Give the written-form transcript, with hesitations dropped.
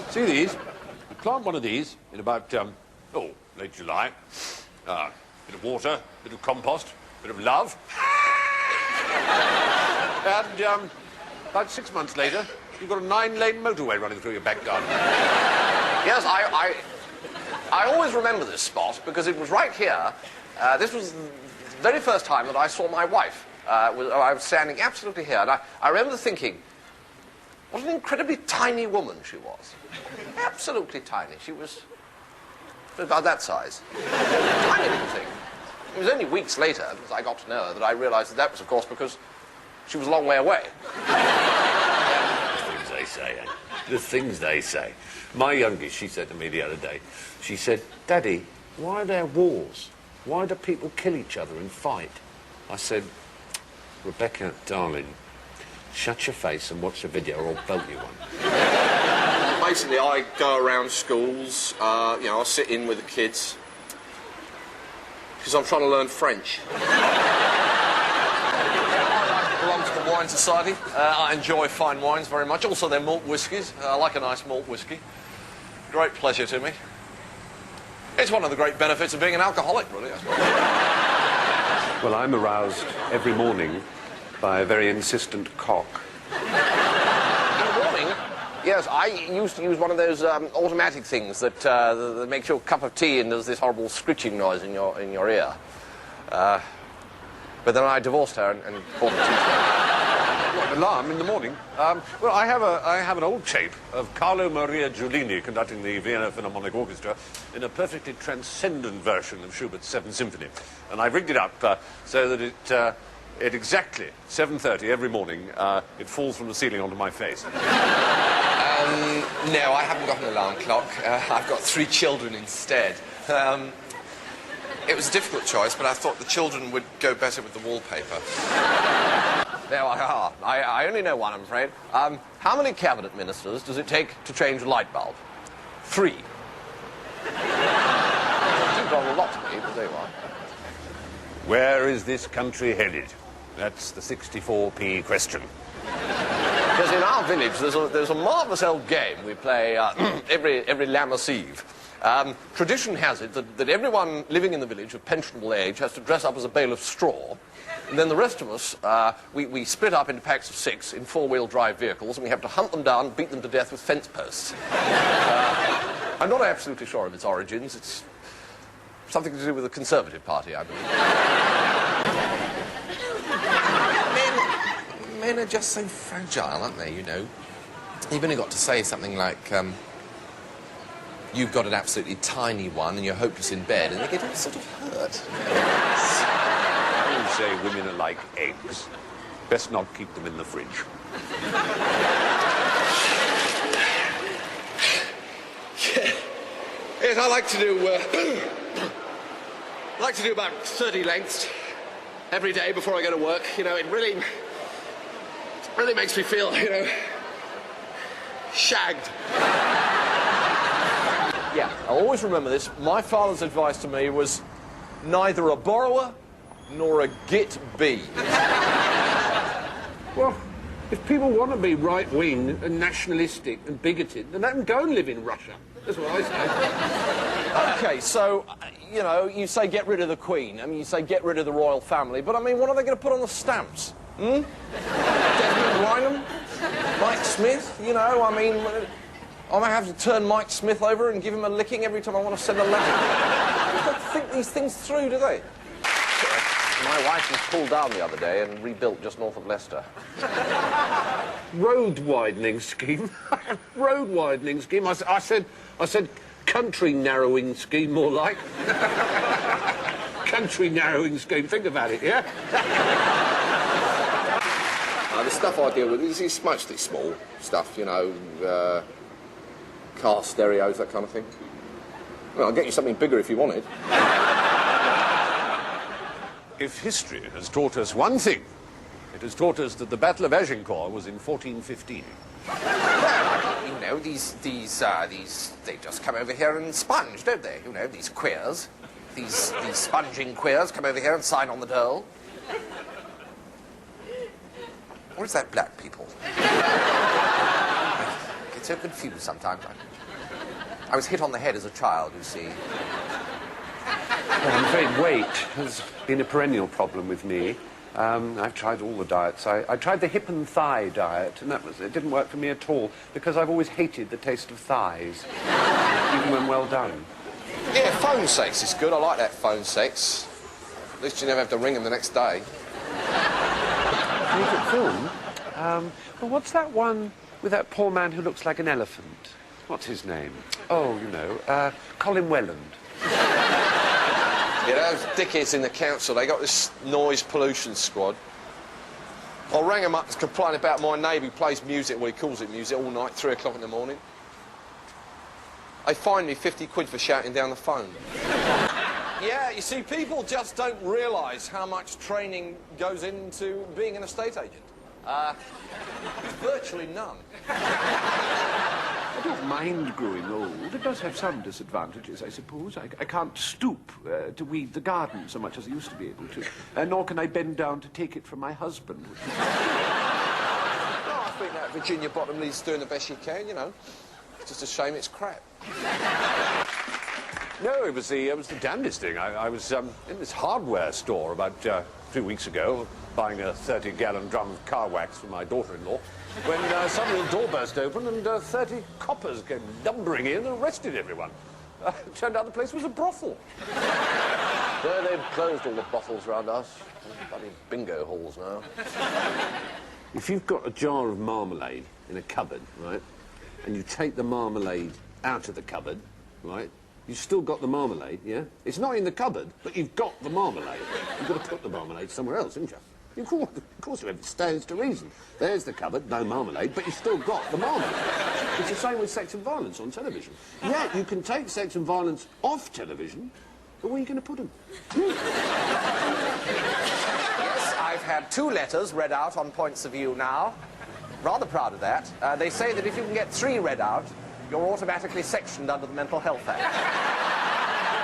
See these? You plant one of these in about, late July. Bit of water, bit of compost, bit of love. And about 6 months later, you've got a 9-lane motorway running through your back garden. Yes, I always remember this spot because it was right here. This was the very first time that I saw my wife. I was standing absolutely here, and I remember thinking, what an incredibly tiny woman she was. Absolutely tiny. She was about that size. Tiny little thing. It was only weeks later, as I got to know her, that I realised that was, of course, because she was a long way away. The things they say, eh? The things they say. My youngest, she said to me the other day, she said, Daddy, why are there wars? Why do people kill each other and fight? I said, Rebecca, darling, shut your face and watch the video or I'll belt you one. Basically, I go around schools, I sit in with the kids, because I'm trying to learn French. I belong to the Wine Society. I enjoy fine wines very much. Also, they're malt whiskies. I like a nice malt whiskey. Great pleasure to me. It's one of the great benefits of being an alcoholic, really, I suppose. Well, I'm aroused every morning by a very insistent cock. In the morning? Yes, I used to use one of those automatic things that makes your cup of tea and does this horrible screeching noise in your ear. But then I divorced her and bought the tea. What, an alarm in the morning? Well, I have an old tape of Carlo Maria Giulini conducting the Vienna Philharmonic Orchestra in a perfectly transcendent version of Schubert's Seventh Symphony. And I rigged it up so that at exactly 7:30 every morning, it falls from the ceiling onto my face. No, I haven't got an alarm clock. I've got 3 children instead. It was a difficult choice, but I thought the children would go better with the wallpaper. There I are. I only know one, I'm afraid. How many cabinet ministers does it take to change a light bulb? 3. Seems rather a lot to me, but there you are. Where is this country headed? That's the 64p question. Because in our village, there's a marvellous old game we play every Lammas Eve. Tradition has it that everyone living in the village of pensionable age has to dress up as a bale of straw, and then the rest of us, we split up into packs of 6 in 4-wheel drive vehicles, and we have to hunt them down and beat them to death with fence posts. I'm not absolutely sure of its origins. It's something to do with the Conservative Party, I believe. Men are just so fragile, aren't they, you know? You've only got to say something like, you've got an absolutely tiny one and you're hopeless in bed, and they get all sort of hurt. I would say women are like eggs. Best not keep them in the fridge. Yes, I like to do about 30 lengths every day before I go to work. You know, it really makes me feel, shagged. Yeah, I'll always remember this. My father's advice to me was neither a borrower nor a git be. Well, if people want to be right-wing and nationalistic and bigoted, then let them go and live in Russia. That's what I say. Okay, so, you say get rid of the Queen. I mean, you say get rid of the royal family. But, I mean, what are they going to put on the stamps? Desmond Rynham? Mike Smith? I might have to turn Mike Smith over and give him a licking every time I want to send a letter. They don't think these things through, do they? My wife was pulled down the other day and rebuilt just north of Leicester. Road widening scheme? Road widening scheme? I said country narrowing scheme, more like. Country narrowing scheme. Think about it, yeah? The stuff I deal with is mostly small stuff, car stereos, that kind of thing. Well, I'll get you something bigger if you want it. If history has taught us one thing, it has taught us that the Battle of Agincourt was in 1415. Well, these they just come over here and sponge, don't they? These queers, these sponging queers come over here and sign on the dole. Or is that black people? get so confused sometimes. I was hit on the head as a child, you see. Well, I'm afraid weight has been a perennial problem with me. I've tried all the diets. I tried the hip and thigh diet, and it didn't work for me at all, because I've always hated the taste of thighs, even when well done. Yeah, phone sex is good. I like that phone sex. At least you never have to ring them the next day. Favourite film? Well, what's that one with that poor man who looks like an elephant? What's his name? Oh, you know, Colin Welland. Yeah, those dickheads in the council, they got this noise pollution squad. I rang him up to complain about my neighbour who plays music, well, he calls it music, all night, 3 o'clock in the morning. They fined me 50 quid for shouting down the phone. Yeah, you see, people just don't realise how much training goes into being an estate agent. Virtually none. I don't mind growing old. It does have some disadvantages, I suppose. I can't stoop to weed the garden so much as I used to be able to. Nor can I bend down to take it from my husband. No, I think that Virginia Bottomley's doing the best she can, you know. It's just a shame it's crap. No, it was the damnedest thing. I was in this hardware store about 2 weeks ago, buying a 30-gallon drum of car wax for my daughter-in-law, when suddenly the door burst open and 30 coppers came lumbering in and arrested everyone. Turned out the place was a brothel. Yeah, they've closed all the brothels around us. Bloody bingo halls now. If you've got a jar of marmalade in a cupboard, right, and you take the marmalade out of the cupboard, right, you've still got the marmalade, yeah? It's not in the cupboard, but you've got the marmalade. You've got to put the marmalade somewhere else, haven't you? Of course, it stands to reason. There's the cupboard, no marmalade, but you've still got the marmalade. It's the same with sex and violence on television. Yeah, you can take sex and violence off television, but where are you going to put them? Yes, I've had 2 letters read out on Points of View now. Rather proud of that. They say that if you can get 3 read out, you're automatically sectioned under the Mental Health Act.